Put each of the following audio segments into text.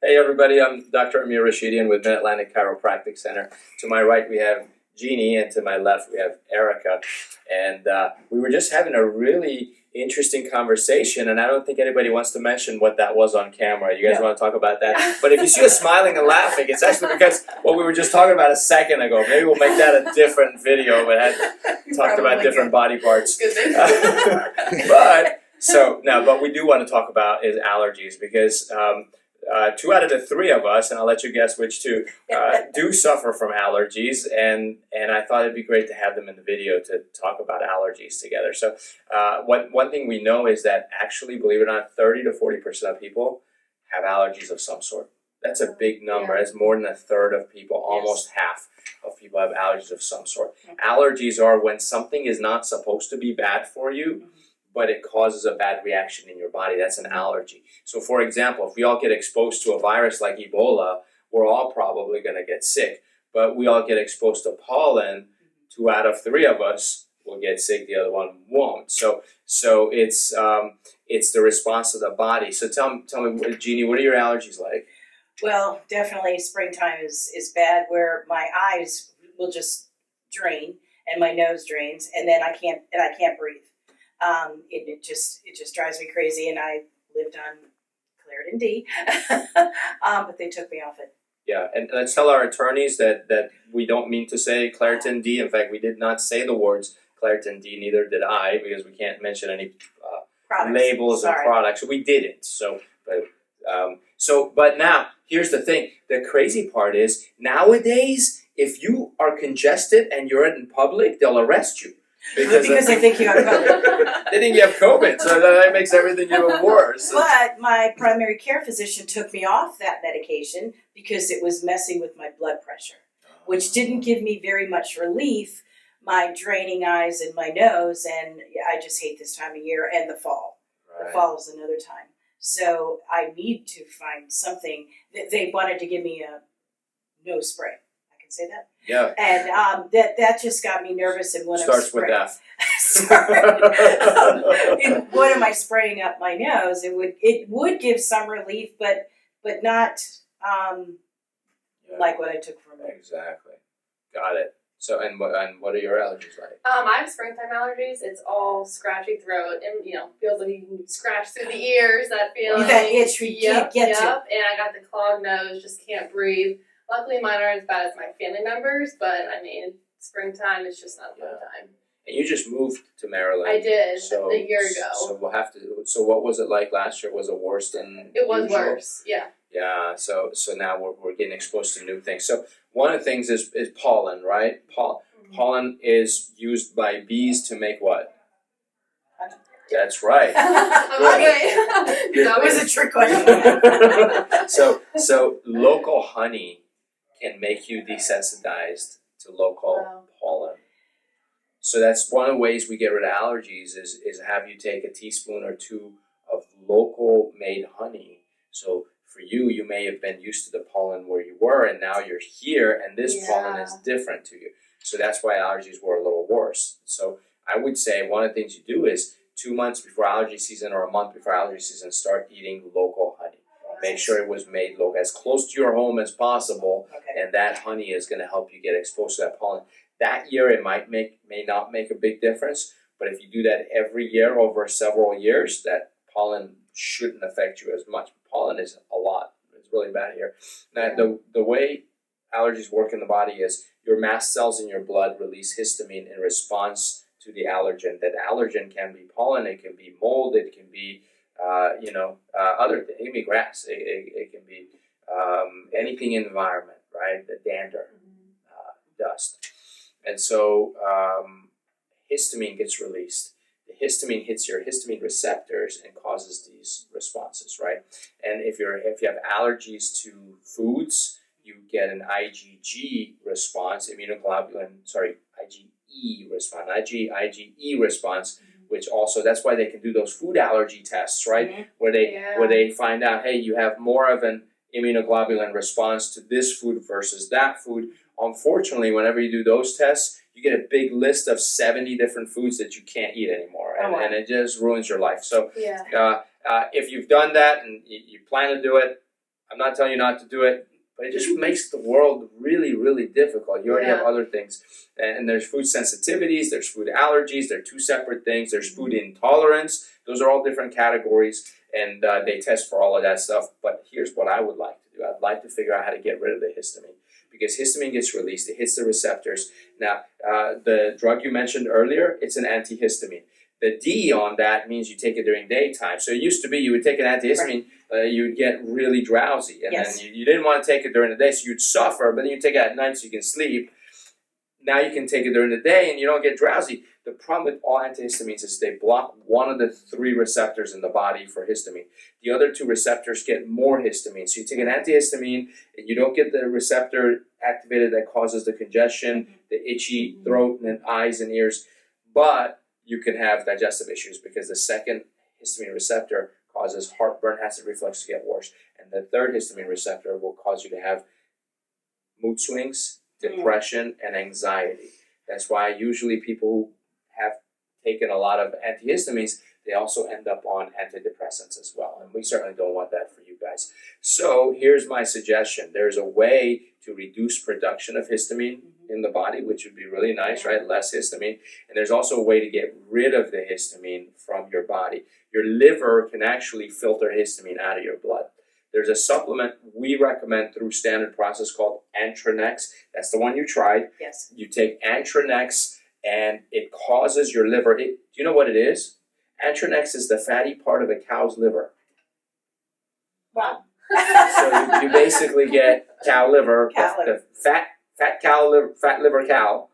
Hey everybody, I'm Dr. Amir Rashidian with Mid-Atlantic Chiropractic Center. To my right we have Jeannie, and to my left we have Erica. And we were just having a really interesting conversation, and I don't think anybody wants to mention what that was on camera. You guys want to talk about that? But if you see us smiling and laughing, it's actually because what we were just talking about a second ago. Maybe we'll make that a different video, but had talked about different body parts. Good thing. But we do want to talk about is allergies, because 2 out of the 3 of us, and I'll let you guess which 2, do suffer from allergies, and I thought it'd be great to have them in the video to talk about allergies together. So one thing we know is that actually, believe it or not, 30 to 40% of people have allergies of some sort. That's a big number. Yeah. It's more than a third of people, almost half of people have allergies of some sort. Allergies are when something is not supposed to be bad for you, but it causes a bad reaction in your body. That's an allergy. So for example, if we all get exposed to a virus like Ebola, we're all probably going to get sick. But we all get exposed to pollen, 2 out of 3 of us will get sick, the other one won't. So it's the response of the body. So tell me, Jeannie, what are your allergies like? Well, definitely springtime is bad, where my eyes will just drain and my nose drains, and then I can't breathe. It just drives me crazy, and I lived on Claritin D, but they took me off it. Yeah, and let's tell our attorneys that we don't mean to say Claritin D. In fact, we did not say the words Claritin D, neither did I, because we can't mention any labels and products. We didn't. But now, here's the thing. The crazy part is, nowadays, if you are congested and you're in public, they'll arrest you. Because they think you have COVID. They think you have COVID, so that makes everything even worse. But my primary care physician took me off that medication because it was messing with my blood pressure, which didn't give me very much relief, my draining eyes and my nose, and I just hate this time of year, and the fall. Right. The fall is another time. So I need to find something. They wanted to give me a nose spray. I can say that? Yeah. And that just got me nervous. And when starts with F. And what am I spraying up my nose? It would give some relief, but not like what I took from it. Exactly. Got it. So and what are your allergies like? I have springtime allergies. It's all scratchy throat, and feels like you can scratch through the ears. That feeling. That itch you can't get to. And I got the clogged nose, just can't breathe. Luckily, mine aren't as bad as my family members, but I mean, springtime is just not a fun time. And you just moved to Maryland. I did a year ago. So we'll have to. So what was it like last year? Was it worse than? It was usual? worse. Yeah. Yeah. So now we're getting exposed to new things. So one of the things is pollen, right? Pollen is used by bees to make what? That's right. That was a trick question. So local honey can make you desensitized to local pollen. So that's one of the ways we get rid of allergies is have you take a teaspoon or 2 of local made honey. So for you may have been used to the pollen where you were, and now you're here, and this pollen is different to you. So that's why allergies were a little worse. So I would say one of the things you do is 2 months before allergy season or a month before allergy season, start eating local honey. Make sure it was made local, as close to your home as possible, and that honey is going to help you get exposed to that pollen. That year it may not make a big difference, but if you do that every year over several years, that pollen shouldn't affect you as much. Pollen is a lot. It's really bad here. Now, the way allergies work in the body is your mast cells in your blood release histamine in response to the allergen. That allergen can be pollen, it can be mold, it can be other things. It can be grass, it can be anything in the environment, right? The dander, dust. And so histamine gets released. The histamine hits your histamine receptors and causes these responses, right? And if you have allergies to foods, you get an IgE response, IgE response, IgE response, which also, that's why they can do those food allergy tests, right? Where they find out, hey, you have more of an immunoglobulin response to this food versus that food. Unfortunately, whenever you do those tests, you get a big list of 70 different foods that you can't eat anymore, and it just ruins your life. So if you've done that and you plan to do it, I'm not telling you not to do it, but it just makes the world really, really difficult. You already have other things. And there's food sensitivities, there's food allergies, they're two separate things. There's food intolerance. Those are all different categories, and they test for all of that stuff. But here's what I would like to do. I'd like to figure out how to get rid of the histamine, because histamine gets released. It hits the receptors. Now, the drug you mentioned earlier, it's an antihistamine. The D on that means you take it during daytime. So it used to be you would take an antihistamine, you would get really drowsy. And then you didn't want to take it during the day, so you'd suffer, but then you take it at night so you can sleep. Now you can take it during the day and you don't get drowsy. The problem with all antihistamines is they block one of the three receptors in the body for histamine. The other two receptors get more histamine. So you take an antihistamine and you don't get the receptor activated that causes the congestion, the itchy throat and eyes and ears, but you can have digestive issues because the second histamine receptor causes heartburn, acid reflux to get worse. And the third histamine receptor will cause you to have mood swings, depression, and anxiety. That's why usually people who have taken a lot of antihistamines, they also end up on antidepressants as well. And we certainly don't want that for you guys. So here's my suggestion. There's a way to reduce production of histamine in the body, which would be really nice, right? Less histamine. And there's also a way to get rid of the histamine from your body. Your liver can actually filter histamine out of your blood. There's a supplement we recommend through standard process called Antranex. That's the one you tried. Yes. You take Antranex and it causes your liver. Do you know what it is? Antranex is the fatty part of a cow's liver. Wow. So you basically get cow liver, the fat cow liver, fat liver cow,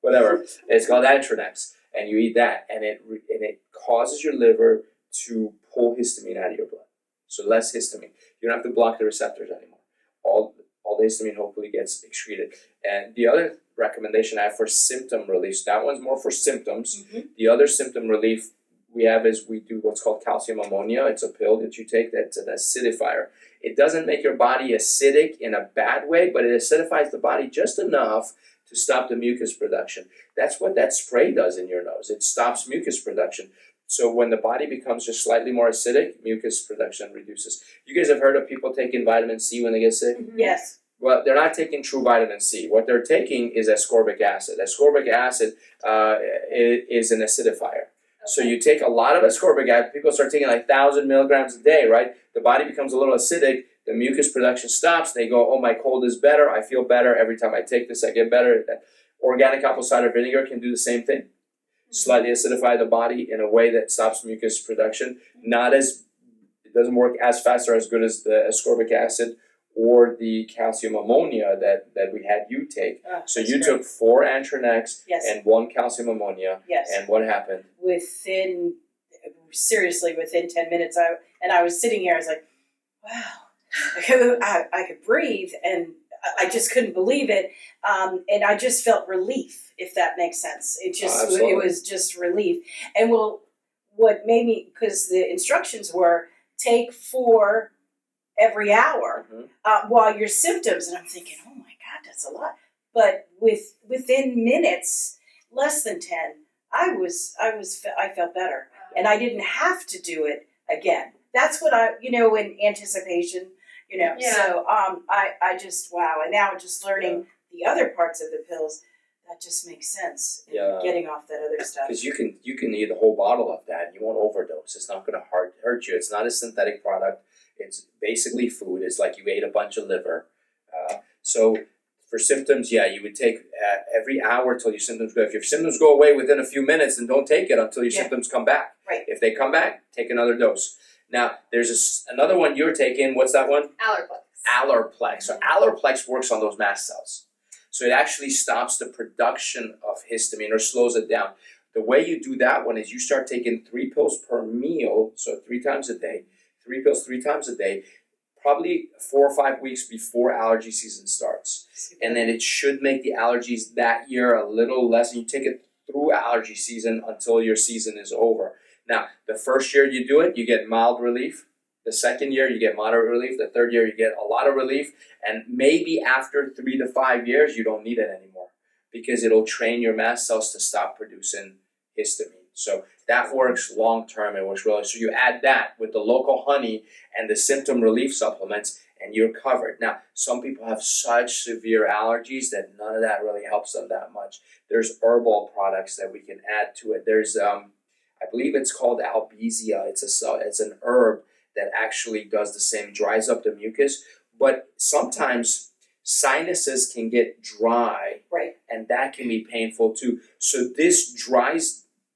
whatever. It's called Antranex, and you eat that, and it causes your liver to pull histamine out of your blood. So less histamine. You don't have to block the receptors anymore. All the histamine hopefully gets excreted. And the other recommendation I have for symptom relief, that one's more for symptoms. The other symptom relief we have is we do what's called calcium ammonia. It's a pill that you take that's an acidifier. It doesn't make your body acidic in a bad way, but it acidifies the body just enough to stop the mucus production. That's what that spray does in your nose. It stops mucus production. So when the body becomes just slightly more acidic, mucus production reduces. You guys have heard of people taking vitamin C when they get sick? Yes. Well, they're not taking true vitamin C. What they're taking is ascorbic acid. Ascorbic acid is an acidifier. So you take a lot of ascorbic acid. People start taking like 1,000 milligrams a day, right? The body becomes a little acidic. The mucus production stops. They go, oh, my cold is better. I feel better. Every time I take this, I get better. Organic apple cider vinegar can do the same thing. Slightly acidify the body in a way that stops mucus production. It doesn't work as fast or as good as the ascorbic acid or the calcium ammonia that we had you take. So you took 4 Antranex and 1 calcium ammonia. Yes. And what happened? Within 10 minutes, I was sitting here, I was like, wow, I could breathe, and I just couldn't believe it. And I just felt relief, if that makes sense. It was just relief. And what made me, because the instructions were take 4 every hour while your symptoms, and I'm thinking, oh my God, that's a lot. But within minutes, less than 10, I felt better, and I didn't have to do it again. That's what in anticipation, So I just wow, and now just learning the other parts of the pills, that just makes sense. Getting off that other stuff. Because you can eat a whole bottle of that, and you won't overdose. It's not going to hurt you. It's not a synthetic product. It's basically food. It's like you ate a bunch of liver. So for symptoms, you would take every hour till your symptoms go. If your symptoms go away within a few minutes, then don't take it until your symptoms come back. Right. If they come back, take another dose. Now, there's another one you're taking. What's that one? Allerplex. So Allerplex works on those mast cells. So it actually stops the production of histamine or slows it down. The way you do that one is you start taking 3 pills per meal, so 3 times a day. 3 pills 3 times a day, probably 4 or 5 weeks before allergy season starts. And then it should make the allergies that year a little less. And you take it through allergy season until your season is over. Now, the first year you do it, you get mild relief. The second year, you get moderate relief. The third year, you get a lot of relief. And maybe after 3 to 5 years, you don't need it anymore because it'll train your mast cells to stop producing histamine. So that works long term. It works really. So you add that with the local honey and the symptom relief supplements, and and you're covered. Now, some people have such severe allergies that none of that really helps them that much. There's herbal products that we can add to it. There's, I believe it's called Albizia. It's an herb that actually does the same, dries up the mucus. But sometimes sinuses can get dry, Right. and that can be painful too. So this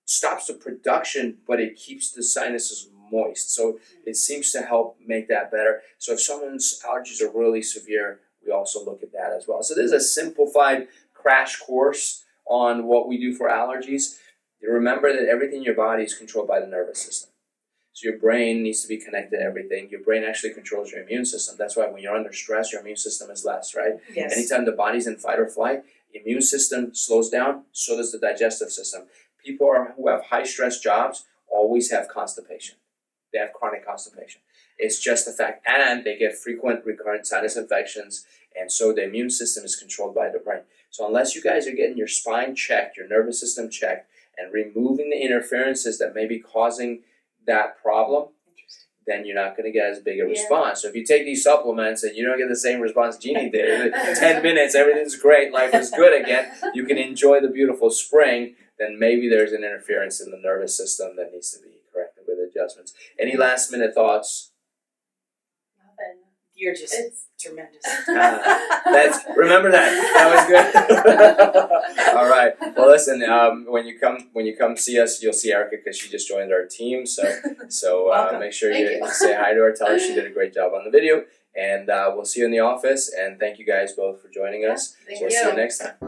stops the production, but it keeps the sinuses moist. So it seems to help make that better. So if someone's allergies are really severe, we also look at that as well. So this is a simplified crash course on what we do for allergies. You remember that everything in your body is controlled by the nervous system. So your brain needs to be connected to everything. Your brain actually controls your immune system. That's why when you're under stress, your immune system is less, right? Yes. Anytime the body's in fight or flight, immune system slows down, so does the digestive system. People who have high stress jobs always have constipation. They have chronic constipation. It's just a fact. And they get frequent recurrent sinus infections, and so the immune system is controlled by the brain. So unless you guys are getting your spine checked, your nervous system checked, and removing the interferences that may be causing that problem, then you're not going to get as big a response. So if you take these supplements and you don't get the same response Jeannie did, 10 minutes, everything's great, life is good again, you can enjoy the beautiful spring, then maybe there's an interference in the nervous system that needs to be corrected with adjustments. Any last minute thoughts? Nothing. You're just It's tremendous. Remember that was good. All right. Well, listen. When you come see us, you'll see Erica because she just joined our team. So make sure you say hi to her. Tell her she did a great job on the video, and we'll see you in the office. And thank you guys both for joining us. Thank We'll see you next time.